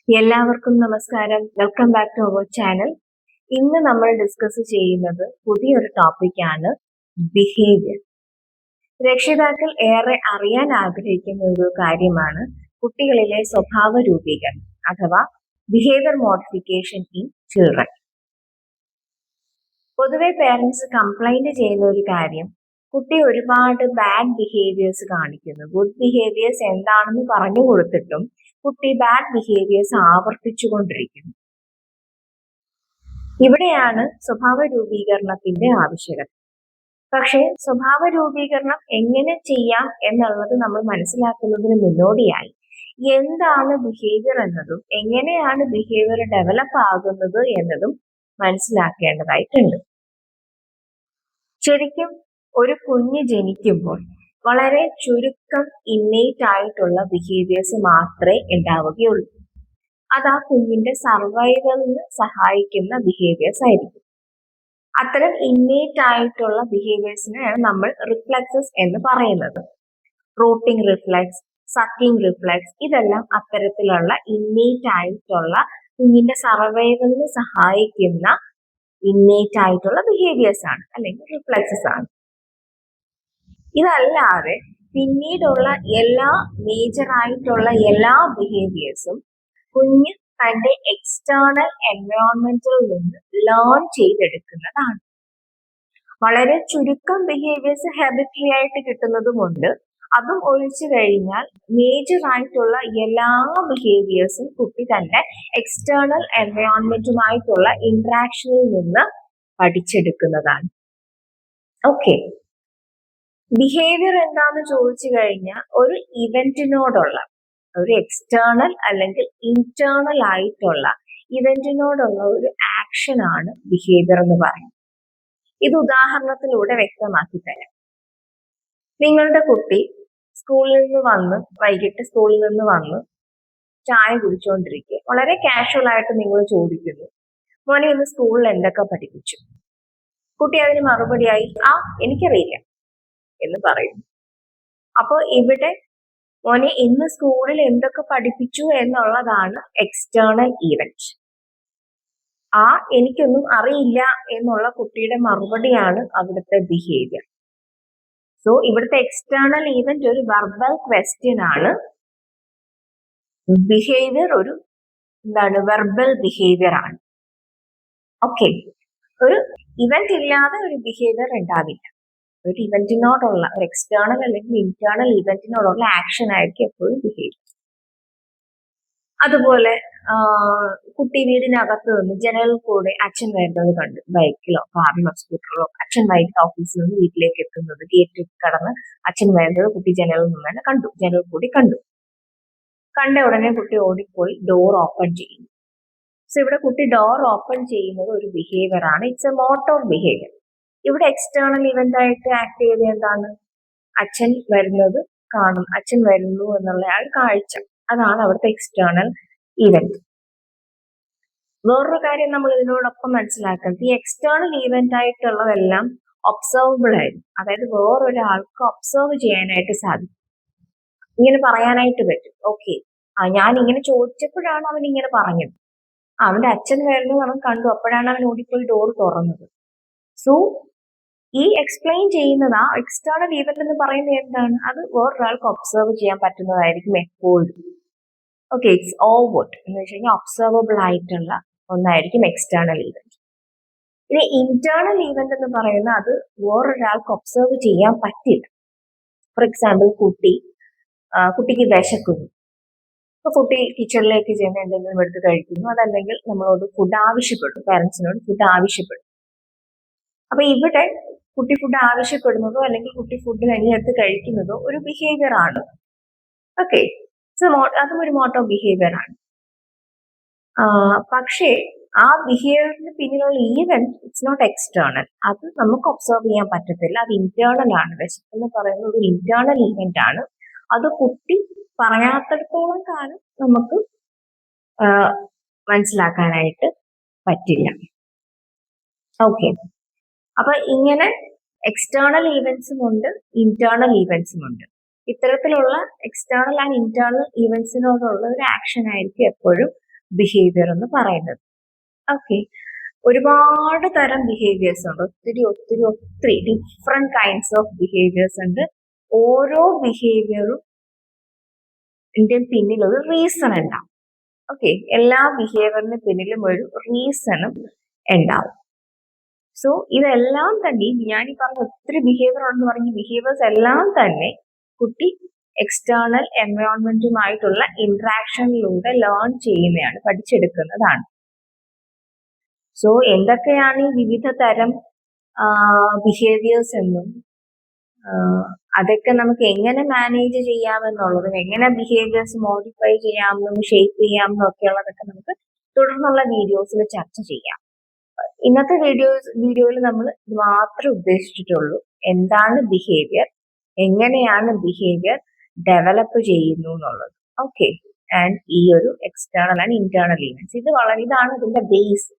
എല്ലാവർക്കും നമസ്കാരം. Welcome back to our channel. ഇന്ന് നമ്മൾ ഡിസ്കസ് ചെയ്യുന്നത് പുതിയൊരു ടോപ്പിക്കാണ് ബിഹേവിയർ. രക്ഷിതാക്കൾ ഏറെ അറിയാൻ ആഗ്രഹിക്കുന്ന ഒരു കാര്യമാണ് കുട്ടികളിലെ സ്വഭാവ രൂപീകരണം അഥവാ ബിഹേവിയർ മോഡിഫിക്കേഷൻ ഇൻ ചിൽഡ്രൻ. പൊതുവെ പേരൻസ് കംപ്ലൈന്റ് ചെയ്യുന്ന ഒരു കാര്യം, കുട്ടി ഒരുപാട് ബാഡ് ബിഹേവിയേഴ്സ് കാണിക്കുന്നു. ഗുഡ് ബിഹേവിയേഴ്സ് എന്താണെന്ന് പറഞ്ഞു കൊടുത്തിട്ടും കുട്ടി ബാഡ് ബിഹേവിയേഴ്സ് ആവർത്തിച്ചുകൊണ്ടിരിക്കുന്നു. ഇവിടെയാണ് സ്വഭാവ രൂപീകരണത്തിന്റെ ആവശ്യകത. പക്ഷേ സ്വഭാവ രൂപീകരണം എങ്ങനെ ചെയ്യാം എന്നുള്ളത് നമ്മൾ മനസ്സിലാക്കുന്നതിന് മുന്നോടിയായി എന്താണ് ബിഹേവിയർ എന്നതും എങ്ങനെയാണ് ബിഹേവിയർ ഡെവലപ്പ് ആകുന്നത് എന്നതും മനസ്സിലാക്കേണ്ടതായിട്ടുണ്ട്. ശരിക്കും ഒരു കുഞ്ഞ് ജനിക്കുമ്പോൾ വളരെ ചുരുക്കം ഇന്നേറ്റ് ആയിട്ടുള്ള ബിഹേവിയേഴ്സ് മാത്രമേ ഉണ്ടാവുകയുള്ളൂ. അത് ആ കുഞ്ഞിന്റെ സർവൈവലിന് സഹായിക്കുന്ന ബിഹേവിയേഴ്സ് ആയിരിക്കും. അത്തരം ഇന്നേറ്റ് ആയിട്ടുള്ള ബിഹേവിയേഴ്സിനെയാണ് നമ്മൾ റിഫ്ലെക്സസ് എന്ന് പറയുന്നത്. റൂട്ടിംഗ് റിഫ്ലെക്സ്, സക്കിംഗ് റിഫ്ലെക്സ്, ഇതെല്ലാം അത്തരത്തിലുള്ള ഇന്നേറ്റ് ആയിട്ടുള്ള കുഞ്ഞിന്റെ സർവൈവലിന് സഹായിക്കുന്ന ഇന്നേറ്റ് ആയിട്ടുള്ള ബിഹേവിയേഴ്സ് ആണ്, അല്ലെങ്കിൽ റിഫ്ലെക്സസ് ആണ്. ഇതല്ലാതെ പിന്നീടുള്ള എല്ലാ മേജർ ആയിട്ടുള്ള എല്ലാ ബിഹേവിയേഴ്സും കുഞ്ഞ് തന്റെ എക്സ്റ്റേണൽ എൻവയോൺമെന്റിൽ നിന്ന് ലേൺ ചെയ്തെടുക്കുന്നതാണ്. വളരെ ചുരുക്കം ബിഹേവിയേഴ്സ് ഹാബിറ്ററി ആയിട്ട് കിട്ടുന്നതുമുണ്ട്. അതും ഒഴിച്ചു കഴിഞ്ഞാൽ മേജർ ആയിട്ടുള്ള എല്ലാ ബിഹേവിയേഴ്സും കുട്ടി തന്റെ എക്സ്റ്റേണൽ എൻവയോൺമെന്റുമായിട്ടുള്ള ഇന്ററാക്ഷനിൽ നിന്ന് പഠിച്ചെടുക്കുന്നതാണ്. ഓക്കെ, ബിഹേവിയർ എന്താന്ന് ചോദിച്ചു കഴിഞ്ഞാൽ ഒരു ഇവന്റിനോടുള്ള, ഒരു എക്സ്റ്റേണൽ അല്ലെങ്കിൽ ഇന്റേണൽ ആയിട്ടുള്ള ഇവന്റിനോടുള്ള ഒരു ആക്ഷൻ ആണ് ബിഹേവിയർ എന്ന് പറയുന്നത്. ഇത് ഉദാഹരണത്തിലൂടെ വ്യക്തമാക്കി തരാം. നിങ്ങളുടെ കുട്ടി വൈകിട്ട് സ്കൂളിൽ നിന്ന് വന്ന് ചായ കുടിച്ചുകൊണ്ടിരിക്കുക, വളരെ കാഷ്വൽ ആയിട്ട് നിങ്ങൾ ചോദിക്കുന്നു, മോനെ ഇന്ന് സ്കൂളിൽ എന്തൊക്കെ പഠിപ്പിച്ചു? കുട്ടി അതിന് മറുപടിയായി എനിക്കറിയില്ല എന്ന് പറയുന്നു. അപ്പോൾ ഇവിടെ മോനെ ഇന്ന് സ്കൂളിൽ എന്തൊക്കെ പഠിപ്പിച്ചു എന്നുള്ളതാണ് എക്സ്റ്റേണൽ ഈവന്റ്. എനിക്കൊന്നും അറിയില്ല എന്നുള്ള കുട്ടിയുടെ മറുപടിയാണ് അവിടുത്തെ ബിഹേവിയർ. സോ ഇവിടുത്തെ എക്സ്റ്റേണൽ ഈവന്റ് ഒരു വെർബൽ ക്വസ്റ്റ്യൻ ആണ്. ബിഹേവിയർ ഒരു വെർബൽ ബിഹേവിയർ ആണ്. ഓക്കെ, ഒരു ഇവന്റ് ഇല്ലാതെ ഒരു ബിഹേവിയർ ഉണ്ടാവില്ല. ഒരു ഇവന്റിനോടുള്ള, ഒരു എക്സ്റ്റേണൽ അല്ലെങ്കിൽ ഇന്റേണൽ ഇവന്റിനോടുള്ള ആക്ഷൻ ആയിരിക്കും എപ്പോഴും ബിഹേവിയർ. അതുപോലെ കുട്ടി വീടിനകത്ത് നിന്ന് ജനലിൽ കൂടെ അച്ഛൻ വരുന്നത് കണ്ടു, ബൈക്കിലോ കാറിലോ സ്കൂട്ടറിലോ അച്ഛൻ വൈകിട്ട് ഓഫീസിൽ നിന്ന് വീട്ടിലേക്ക് എത്തുന്നത്, ഗേറ്റ് കടന്ന് അച്ഛൻ വരുന്നത് കുട്ടി ജനലിൽ നിന്ന് തന്നെ കണ്ടു, ജനലിൽ കൂടി കണ്ടു. കണ്ട ഉടനെ കുട്ടി ഓടിപ്പോയി ഡോർ ഓപ്പൺ ചെയ്യുന്നു. സോ ഇവിടെ കുട്ടി ഡോർ ഓപ്പൺ ചെയ്യുന്നത് ഒരു ബിഹേവിയർ ആണ്. It's A motor behaviour. ഇവിടെ എക്സ്റ്റേണൽ ഇവന്റ് ആയിട്ട് ആക്ട് ചെയ്ത് എന്താണ്? അച്ഛൻ വരുന്നത് കാണും, അച്ഛൻ വരുന്നു എന്നുള്ള കാഴ്ച, അതാണ് അവിടുത്തെ എക്സ്റ്റേണൽ ഇവന്റ്. വേറൊരു കാര്യം നമ്മൾ ഇതിനോടൊപ്പം മനസ്സിലാക്കുന്നത്, ഈ എക്സ്റ്റേണൽ ഇവന്റ് ആയിട്ടുള്ളതെല്ലാം ഒബ്സർവബിൾ ആയിരിക്കും. അതായത് വേറൊരാൾക്ക് ഒബ്സർവ് ചെയ്യാനായിട്ട് സാധിക്കും. ഇങ്ങനെ പറയാനായിട്ട് പറ്റും, ഓക്കെ ഞാൻ ഇങ്ങനെ ചോദിച്ചപ്പോഴാണ് അവൻ ഇങ്ങനെ പറഞ്ഞത്, അവന്റെ അച്ഛൻ വരുന്നത് അവൻ കണ്ടു, അപ്പോഴാണ് അവൻ ഓടിപ്പോയി ഡോർ തുറന്നത്. സോ ഈ എക്സ്പ്ലെയിൻ ചെയ്യുന്നത്, ആ എക്സ്റ്റേണൽ ഈവന്റ് എന്ന് പറയുന്നത് എന്താണ്? അത് വേറൊരാൾക്ക് ഒബ്സർവ് ചെയ്യാൻ പറ്റുന്നതായിരിക്കും എപ്പോഴും. ഓക്കെ, ഇറ്റ്സ് ഓവർട്ട് എന്ന് വെച്ച് കഴിഞ്ഞാൽ ഒബ്സർവബിൾ ആയിട്ടുള്ള ഒന്നായിരിക്കും എക്സ്റ്റേണൽ ഈവന്റ്. ഇനി ഇന്റേണൽ ഈവന്റ് എന്ന് പറയുന്നത് അത് വേറൊരാൾക്ക് ഒബ്സർവ് ചെയ്യാൻ പറ്റില്ല. ഫോർ എക്സാമ്പിൾ, കുട്ടിക്ക് വിശക്കുന്നു. അപ്പൊ കുട്ടി കിച്ചണിലേക്ക് ചെന്ന് എന്തെങ്കിലും എടുത്ത് കഴിക്കുന്നു, അതല്ലെങ്കിൽ നമ്മളോട് ഫുഡ് ആവശ്യപ്പെടും, പാരന്റ്സിനോട് ഫുഡ് ആവശ്യപ്പെടും. അപ്പൊ ഇവിടെ കുട്ടി ഫുഡ് ആവശ്യപ്പെടുന്നതോ അല്ലെങ്കിൽ കുട്ടി ഫുഡ് കഴിഞ്ഞെടുത്ത് കഴിക്കുന്നതോ ഒരു ബിഹേവിയർ ആണ്. ഓക്കെ, അതും ഒരു മോട്ടോ ബിഹേവിയർ ആണ്. പക്ഷേ ആ ബിഹേവിയറിന് പിന്നിലുള്ള ഈവന്റ് ഇറ്റ്സ് നോട്ട് എക്സ്റ്റേണൽ. അത് നമുക്ക് ഒബ്സർവ് ചെയ്യാൻ പറ്റത്തില്ല, അത് ഇന്റേണൽ ആണ്. വിശപ്പെന്ന് പറയുന്നത് ഒരു ഇന്റേണൽ ഈവന്റ് ആണ്. അത് കുട്ടി പറയാത്തിടത്തോളം കാലം നമുക്ക് മനസ്സിലാക്കാനായിട്ട് പറ്റില്ല. ഓക്കെ, അപ്പൊ ഇങ്ങനെ എക്സ്റ്റേണൽ ഈവന്റ്സും ഉണ്ട്, ഇന്റേണൽ ഈവന്റ്സും ഉണ്ട്. ഇത്തരത്തിലുള്ള എക്സ്റ്റേണൽ ആൻഡ് ഇന്റേണൽ ഈവന്റ്സിനോടുള്ള ഒരു ആക്ഷൻ ആയിരിക്കും എപ്പോഴും ബിഹേവിയർ എന്ന് പറയുന്നത്. ഓക്കെ, ഒരുപാട് തരം ബിഹേവിയേഴ്സ് ഉണ്ട്, ഒത്തിരി ഒത്തിരി ഒത്തിരി ഡിഫറെന്റ് കൈൻഡ്സ് ഓഫ് ബിഹേവിയേഴ്സ് ഉണ്ട്. ഓരോ ബിഹേവിയറും പിന്നിൽ ഒരു റീസൺ ഉണ്ടാവും. ഓക്കെ, എല്ലാ ബിഹേവിയറിന് പിന്നിലും ഒരു റീസണും ഉണ്ടാവും. സോ ഇതെല്ലാം തന്നെ ഞാൻ ഈ പറഞ്ഞ ഒത്തിരി ബിഹേവിയർ ഉണ്ടെന്ന് പറഞ്ഞ ബിഹേവിയേഴ്സ് എല്ലാം തന്നെ കുട്ടി എക്സ്റ്റേണൽ എൻവയോൺമെന്റുമായിട്ടുള്ള ഇന്ററാക്ഷനിലൂടെ ലേൺ ചെയ്യുന്നതാണ്, പഠിച്ചെടുക്കുന്നതാണ്. സോ എന്തൊക്കെയാണ് ഈ വിവിധ തരം ബിഹേവിയേഴ്സ് എന്നും അതൊക്കെ നമുക്ക് എങ്ങനെ മാനേജ് ചെയ്യാമെന്നുള്ളതും എങ്ങനെ ബിഹേവിയേഴ്സ് മോഡിഫൈ ചെയ്യാമെന്നും ഷേപ്പ് ചെയ്യാമെന്നും ഒക്കെ ഉള്ളതൊക്കെ നമുക്ക് തുടർന്നുള്ള വീഡിയോസിൽ ചർച്ച ചെയ്യാം. ഇന്നത്തെ വീഡിയോയിൽ നമ്മൾ ഇത് മാത്രമേ ഉദ്ദേശിച്ചിട്ടുള്ളൂ. എന്താണ് ബിഹേവിയർ, എങ്ങനെയാണ് ബിഹേവിയർ ഡെവലപ്പ് ചെയ്യുന്നു എന്നുള്ളത്. ഓക്കെ, ആൻഡ് ഈ ഒരു എക്സ്റ്റേണൽ ആൻഡ് ഇന്റേണൽ ഇവന്റ്സ് ഇതാണ് ഇതിന്റെ ബേസ്.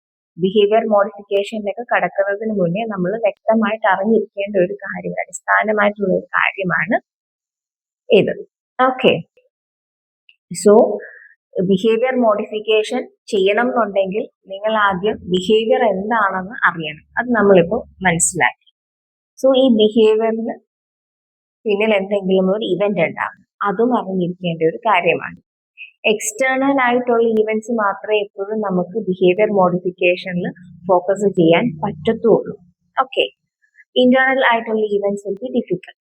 ബിഹേവിയർ മോഡിഫിക്കേഷനിലേക്ക് കടക്കുന്നതിന് മുന്നേ നമ്മൾ വ്യക്തമായിട്ട് അറിഞ്ഞിരിക്കേണ്ട ഒരു കാര്യം, അടിസ്ഥാനമായിട്ടുള്ള ഒരു കാര്യമാണ് ഇത്. ഓക്കെ, സോ ബിഹേവിയർ മോഡിഫിക്കേഷൻ ചെയ്യണം എന്നുണ്ടെങ്കിൽ നിങ്ങൾ ആദ്യം ബിഹേവിയർ എന്താണെന്ന് അറിയണം. അത് നമ്മളിപ്പോൾ മനസ്സിലാക്കി. സോ ഈ ബിഹേവിയറിന് പിന്നിൽ എന്തെങ്കിലും ഒരു ഇവന്റ് ഉണ്ടാകും, അതും അറിഞ്ഞിരിക്കേണ്ട ഒരു കാര്യമാണ്. എക്സ്റ്റേണൽ ആയിട്ടുള്ള ഈവൻറ്റ്സ് മാത്രമേ എപ്പോഴും നമുക്ക് ബിഹേവിയർ മോഡിഫിക്കേഷനിൽ ഫോക്കസ് ചെയ്യാൻ പറ്റത്തുള്ളൂ. ഓക്കെ, ഇന്റേണൽ ആയിട്ടുള്ള events will be difficult.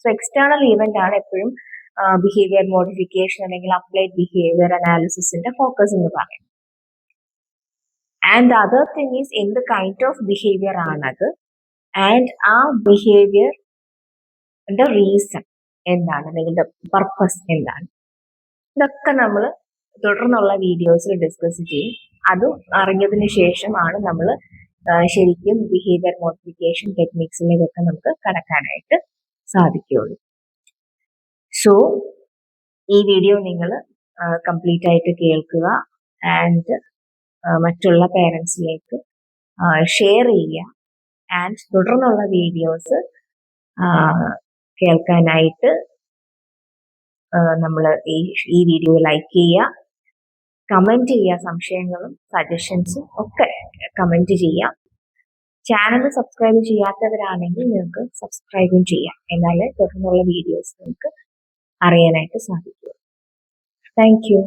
So external event ആണ് എപ്പോഴും ബിഹേവിയർ മോഡിഫിക്കേഷൻ അല്ലെങ്കിൽ അപ്ലൈഡ് ബിഹേവിയർ അനാലിസിസിന്റെ ഫോക്കസ് എന്ന് പറയുന്നത്. ആൻഡ് അതർ തിങ് ഈസ് എന്ത് കൈൻഡ് ഓഫ് ബിഹേവിയർ ആണത്, ആൻഡ് ആ ബിഹേവിയറിന്റെ റീസൺ എന്താണ്, അല്ലെങ്കിൽ പർപ്പസ് എന്താണ്, ഇതൊക്കെ നമ്മൾ തുടർന്നുള്ള വീഡിയോസിൽ ഡിസ്കസ് ചെയ്യും. അത് അറിഞ്ഞതിന് ശേഷമാണ് നമ്മൾ ശരിക്കും ബിഹേവിയർ മോഡിഫിക്കേഷൻ ടെക്നിക്സിലേക്കൊക്കെ നമുക്ക് കടക്കാനായിട്ട് സാധിക്കുകയുള്ളൂ. സോ ഈ വീഡിയോ നിങ്ങൾ കംപ്ലീറ്റ് ആയിട്ട് കേൾക്കുക ആൻഡ് മറ്റുള്ള പേരൻസിലേക്ക് ഷെയർ ചെയ്യുക. ആൻഡ് തുടർന്നുള്ള വീഡിയോസ് കേൾക്കാനായിട്ട് നമ്മൾ ഈ വീഡിയോ ലൈക്ക് ചെയ്യുക, കമന്റ് ചെയ്യുക, സംശയങ്ങളും സജഷൻസും ഒക്കെ കമന്റ് ചെയ്യാം. ചാനൽ സബ്സ്ക്രൈബ് ചെയ്യാത്തവരാണെങ്കിൽ നിങ്ങൾക്ക് സബ്സ്ക്രൈബും ചെയ്യാം, എന്നാലേ തുടർന്നുള്ള വീഡിയോസ് നിങ്ങൾക്ക് അറിയാനായിട്ട് സാധിക്കും. Thank you.